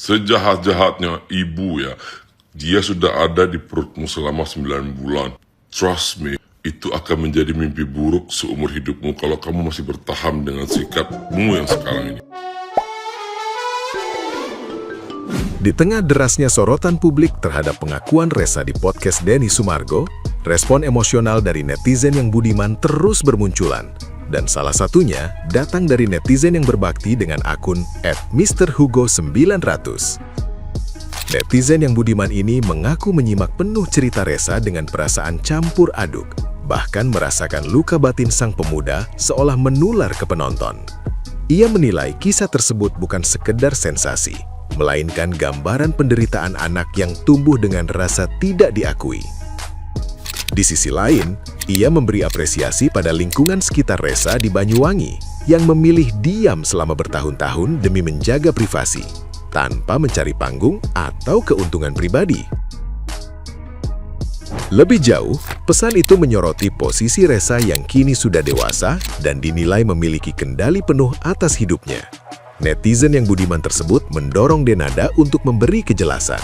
sejahat-jahatnya ibu ya, dia sudah ada di perutmu selama 9 bulan. Trust me, itu akan menjadi mimpi buruk seumur hidupmu kalau kamu masih bertahan dengan sikapmu yang sekarang ini. Di tengah derasnya sorotan publik terhadap pengakuan Reza di podcast Denny Sumargo, respon emosional dari netizen yang budiman terus bermunculan. Dan salah satunya datang dari netizen yang berbakti dengan akun @MrHugo900. Netizen yang budiman ini mengaku menyimak penuh cerita Reza dengan perasaan campur aduk, bahkan merasakan luka batin sang pemuda seolah menular ke penonton. Ia menilai kisah tersebut bukan sekedar sensasi, melainkan gambaran penderitaan anak yang tumbuh dengan rasa tidak diakui. Di sisi lain, ia memberi apresiasi pada lingkungan sekitar Reza di Banyuwangi yang memilih diam selama bertahun-tahun demi menjaga privasi, tanpa mencari panggung atau keuntungan pribadi. Lebih jauh, pesan itu menyoroti posisi Reza yang kini sudah dewasa dan dinilai memiliki kendali penuh atas hidupnya. Netizen yang budiman tersebut mendorong Denada untuk memberi kejelasan,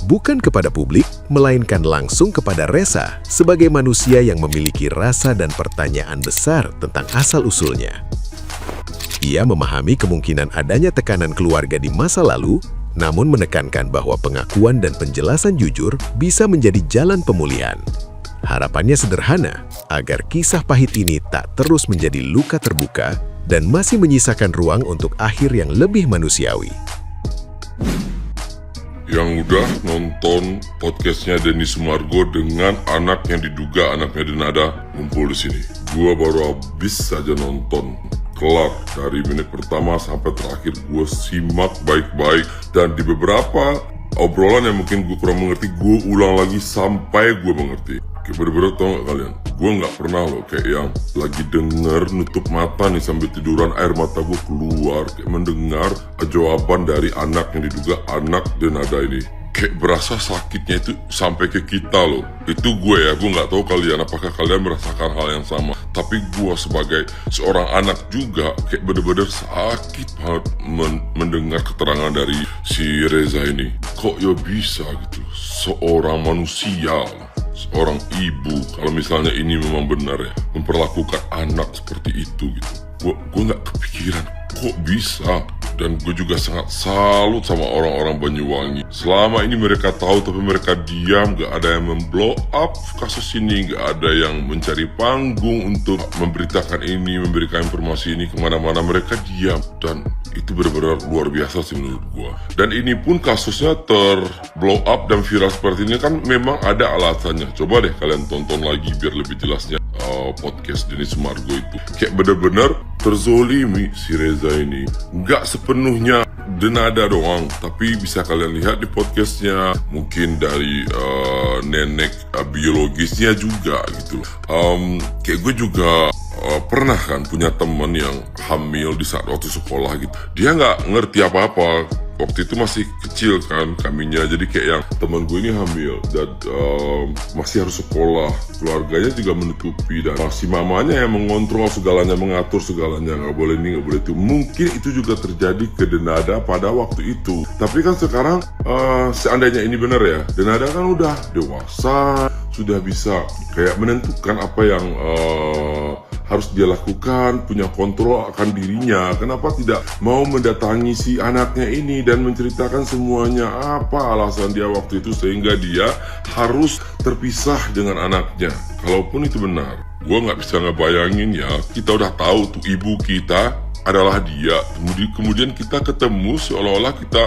bukan kepada publik, melainkan langsung kepada Reza sebagai manusia yang memiliki rasa dan pertanyaan besar tentang asal-usulnya. Ia memahami kemungkinan adanya tekanan keluarga di masa lalu, namun menekankan bahwa pengakuan dan penjelasan jujur bisa menjadi jalan pemulihan. Harapannya sederhana, agar kisah pahit ini tak terus menjadi luka terbuka dan masih menyisakan ruang untuk akhir yang lebih manusiawi. Yang udah nonton podcastnya Denny Sumargo dengan anak yang diduga anaknya Denada ngumpul di sini. Gua baru habis saja nonton. Kelar dari menit pertama sampai terakhir gue simak baik-baik, dan di beberapa obrolan yang mungkin gue kurang mengerti, gue ulang lagi sampai gue mengerti. Kayak bener-bener tau gak kalian, gue gak pernah loh kayak yang lagi denger nutup mata nih sambil tiduran air mata gue keluar kayak mendengar jawaban dari anak yang diduga anak Denada ini. Kayak berasa sakitnya itu sampai ke kita loh. Itu gue ya, gue gak tahu kalian apakah kalian merasakan hal yang sama. Tapi gue sebagai seorang anak juga kayak bener-bener sakit banget mendengar keterangan dari si Reza ini. Kok ya bisa gitu, seorang manusia, seorang ibu, kalau misalnya ini memang benar ya, memperlakukan anak seperti itu gitu. Gue gak kepikiran kok bisa. Dan gue juga sangat salut sama orang-orang Banyuwangi. Selama ini mereka tahu tapi mereka diam, gak ada yang memblow up kasus ini, gak ada yang mencari panggung untuk memberitakan ini, memberikan informasi ini kemana-mana. Mereka diam, dan itu benar-benar luar biasa sih menurut gue. Dan ini pun kasusnya terblow up dan viral seperti ini kan memang ada alasannya. Coba deh kalian tonton lagi biar lebih jelasnya podcast Denny Sumargo itu. Kayak benar-benar terzolimi si Reza ini. Gak sepenuhnya Denada doang, tapi bisa kalian lihat di podcastnya, mungkin dari nenek biologisnya juga gitu. Kayak gue juga pernah kan punya temen yang hamil di saat waktu sekolah gitu. Dia nggak ngerti apa-apa. Waktu itu masih kecil kan kaminya, jadi kayak yang teman gue ini hamil dan masih harus sekolah, keluarganya juga menutupi, dan si mamanya yang mengontrol segalanya, mengatur segalanya, nggak boleh ini, nggak boleh itu. Mungkin itu juga terjadi ke Denada pada waktu itu. Tapi kan sekarang seandainya ini benar ya, Denada kan udah dewasa, sudah bisa kayak menentukan apa yang harus dia lakukan, punya kontrol akan dirinya. Kenapa tidak mau mendatangi si anaknya ini dan menceritakan semuanya, apa alasan dia waktu itu sehingga dia harus terpisah dengan anaknya. Kalaupun itu benar, gue nggak bisa ngebayangin ya, kita udah tahu tuh ibu kita adalah dia, kemudian kita ketemu seolah-olah kita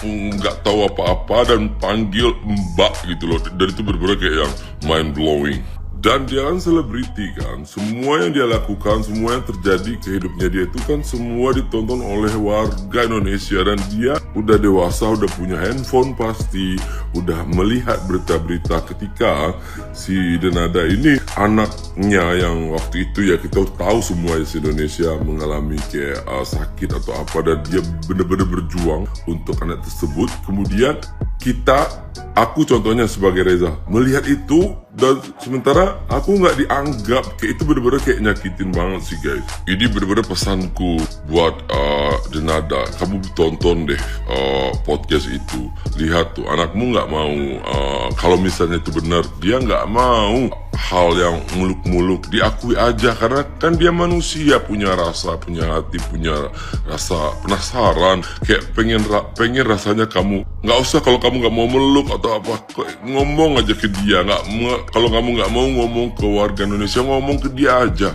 nggak tahu apa-apa dan panggil mbak gitu loh. Dan itu bener-bener kayak yang mind blowing. Dan dia kan selebriti kan, semua yang dia lakukan, semua yang terjadi ke hidupnya dia itu kan semua ditonton oleh warga Indonesia. Dan dia udah dewasa, udah punya handphone pasti, udah melihat berita-berita ketika si Denada ini anaknya yang waktu itu ya kita tahu semua di Indonesia mengalami kayak sakit atau apa, dan dia benar-benar berjuang untuk anak tersebut. Kemudian aku contohnya sebagai Reza melihat itu Dan sementara aku nggak dianggap. Kayak itu bener-bener kayak nyakitin banget sih guys. Ini bener-bener pesanku buat Denada. Kamu tonton deh podcast itu. Lihat tuh, anakmu nggak mau kalau misalnya itu benar, dia nggak mau hal yang muluk-muluk, diakui aja. Karena kan dia manusia, punya rasa, punya hati, punya rasa penasaran. Kayak pengen rasanya kamu. Nggak usah kalau kamu nggak mau meluk atau apa, ngomong aja ke dia. Kalau kamu nggak mau ngomong ke warga Indonesia, ngomong ke dia aja.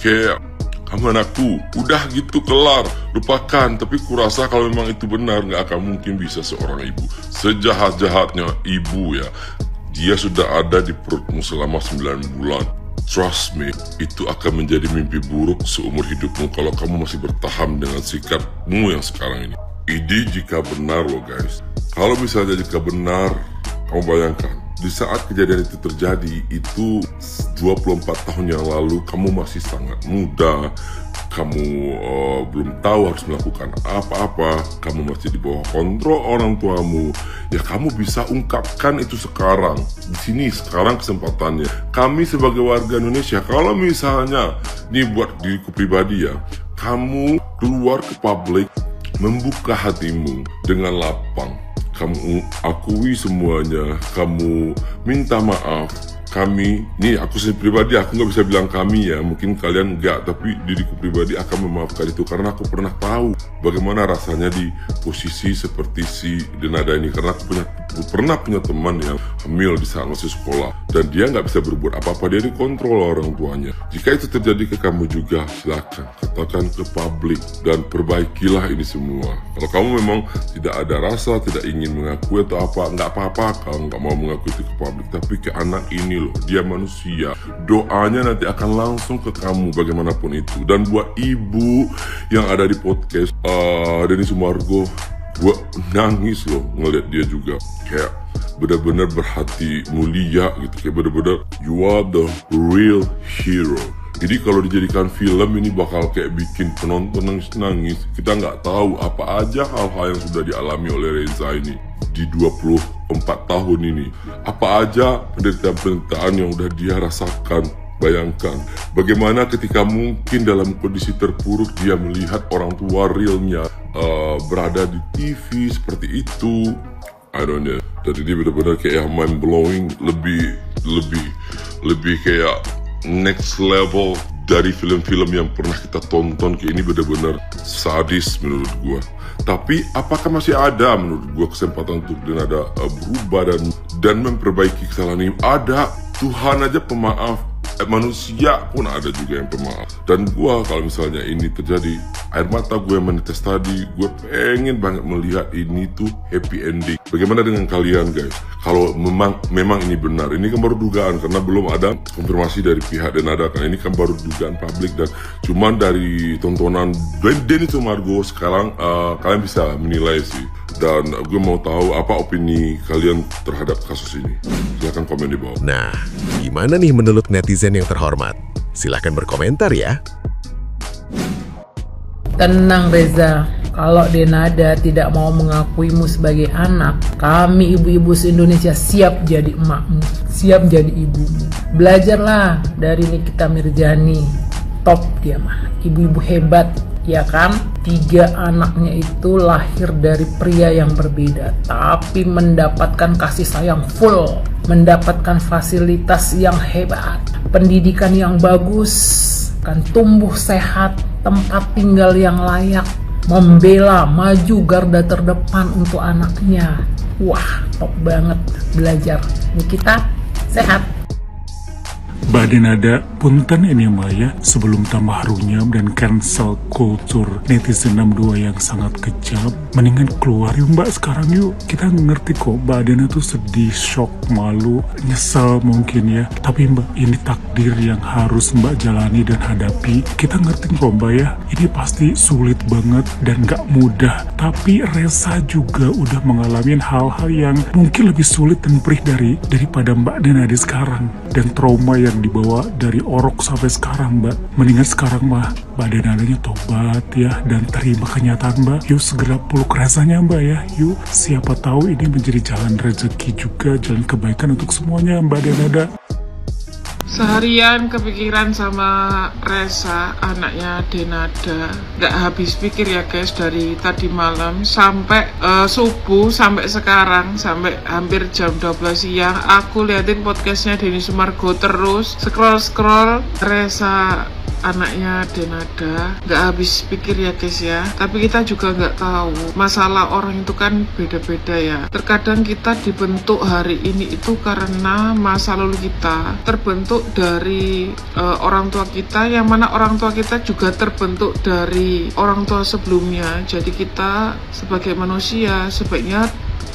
Kayak, kamu anakku, udah gitu kelar, lupakan. Tapi kurasa kalau memang itu benar, nggak akan mungkin bisa seorang ibu, sejahat-jahatnya ibu ya, dia sudah ada di perutmu selama 9 bulan. Trust me, itu akan menjadi mimpi buruk seumur hidupmu kalau kamu masih bertahan dengan sikapmu yang sekarang ini. Ini jika benar loh guys. Kalau misalnya jika benar, kamu bayangkan, di saat kejadian itu terjadi, itu 24 tahun yang lalu, kamu masih sangat muda, kamu belum tahu harus melakukan apa-apa, kamu masih di bawah kontrol orang tuamu. Ya kamu bisa ungkapkan itu sekarang. Di sini sekarang kesempatannya. Kami sebagai warga Indonesia, kalau misalnya, nih buat diriku pribadi ya, kamu keluar ke publik, membuka hatimu dengan lapang. Kamu akui semuanya, kamu minta maaf. Kami, nih aku sendiri pribadi, aku nggak bisa bilang kami ya, mungkin kalian nggak, tapi diriku pribadi akan memaafkan itu karena aku pernah tahu bagaimana rasanya di posisi seperti si Denada ini. Karena aku pernah punya teman yang hamil di saat masih sekolah dan dia nggak bisa berbuat apa-apa, dia dikontrol orang tuanya. Jika itu terjadi ke kamu juga, silakan katakan ke publik dan perbaikilah ini semua. Kalau kamu memang tidak ada rasa, tidak ingin mengakui atau apa, nggak apa-apa kalau nggak mau mengakui itu ke publik, tapi ke anak ini loh, dia manusia, doanya nanti akan langsung ke kamu bagaimanapun itu. Dan buat ibu yang ada di podcast Denny Sumargo, gue nangis loh ngeliat dia juga, kayak benar-benar berhati mulia gitu, kayak benar-benar you are the real hero. Jadi kalau dijadikan film ini bakal kayak bikin penonton nangis-nangis. Kita nggak tahu apa aja hal-hal yang sudah dialami oleh Reza ini di 24 tahun ini. Apa aja penderitaan-penderitaan yang udah dia rasakan. Bayangkan bagaimana ketika mungkin dalam kondisi terpuruk dia melihat orang tua realnya berada di TV seperti itu. I don't know. Jadi dia benar-benar kayak mind blowing, lebih kayak next level dari film-film yang pernah kita tonton. Kayak ini benar-benar sadis menurut gua. Tapi apakah masih ada menurut gua kesempatan untuk Denada berubah dan memperbaiki kesalahan ini? Ada. Tuhan aja pemaaf. Manusia pun ada juga yang pemaaf. Dan gua kalau misalnya ini terjadi, air mata gue yang menetes tadi, gue pengen banget melihat ini tuh happy ending. Bagaimana dengan kalian guys? Kalau memang ini benar, ini kan baru dugaan karena belum ada konfirmasi dari pihak Denada, kan ini kan baru dugaan publik dan cuman dari tontonan Denny Sumargo sekarang kalian bisa menilai sih. Dan gue mau tahu apa opini kalian terhadap kasus ini. Silahkan komen di bawah. Nah, gimana nih menurut netizen yang terhormat? Silahkan berkomentar ya. Tenang Reza, kalau Denada tidak mau mengakuimu sebagai anak, kami ibu-ibu se-Indonesia siap jadi emakmu, siap jadi ibumu. Belajarlah dari Nikita Mirzani, top dia mah, ibu-ibu hebat, ya kan? 3 anaknya itu lahir dari pria yang berbeda, tapi mendapatkan kasih sayang full, mendapatkan fasilitas yang hebat, pendidikan yang bagus, kan tumbuh sehat, tempat tinggal yang layak, membela, maju garda terdepan untuk anaknya. Wah, top banget belajar. Nikita, sehat. Mbak Denada, punten ini Mbak ya, sebelum tambah runyam dan cancel culture netizen 62 yang sangat kejam, mendingan keluar yuk Mbak sekarang yuk. Kita ngerti kok Mbak Denada tuh sedih, shock, malu, nyesel mungkin ya. Tapi Mbak, ini takdir yang harus Mbak jalani dan hadapi. Kita ngerti kok Mbak ya, ini pasti sulit banget dan gak mudah. Tapi Reza juga udah mengalami hal-hal yang mungkin lebih sulit dan perih daripada Mbak Denada sekarang. Dan trauma yang dibawa dari orok sampai sekarang Mbak. Mendingan sekarang Mbak Denadanya tobat ya dan terima kenyataan Mbak. Yuk segera peluk Rezanya Mbak ya. Yuk, siapa tahu ini menjadi jalan rezeki juga, jalan kebaikan untuk semuanya Mbak Denada. Seharian kepikiran sama Resa, anaknya Denada. Gak habis pikir ya guys, dari tadi malam sampai subuh, sampai sekarang, sampai hampir jam 12 siang. Aku liatin podcastnya Denny Sumargo terus, scroll Resa, anaknya Denada. Gak habis pikir ya guys ya. Tapi kita juga gak tahu, masalah orang itu kan beda-beda ya. Terkadang kita dibentuk hari ini itu karena masa lalu kita terbentuk dari orang tua kita, yang mana orang tua kita juga terbentuk dari orang tua sebelumnya. Jadi kita sebagai manusia sebaiknya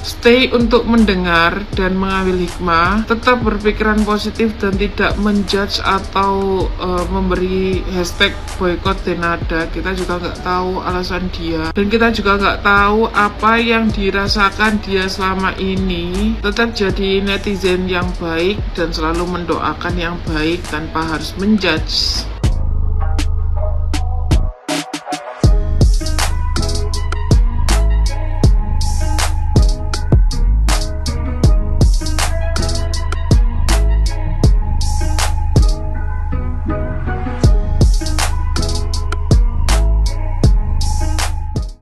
stay untuk mendengar dan mengambil hikmah, tetap berpikiran positif dan tidak menjudge atau memberi hashtag boykot Denada. Kita juga nggak tahu alasan dia, dan kita juga nggak tahu apa yang dirasakan dia selama ini. Tetap jadi netizen yang baik dan selalu mendoakan yang baik tanpa harus menjudge.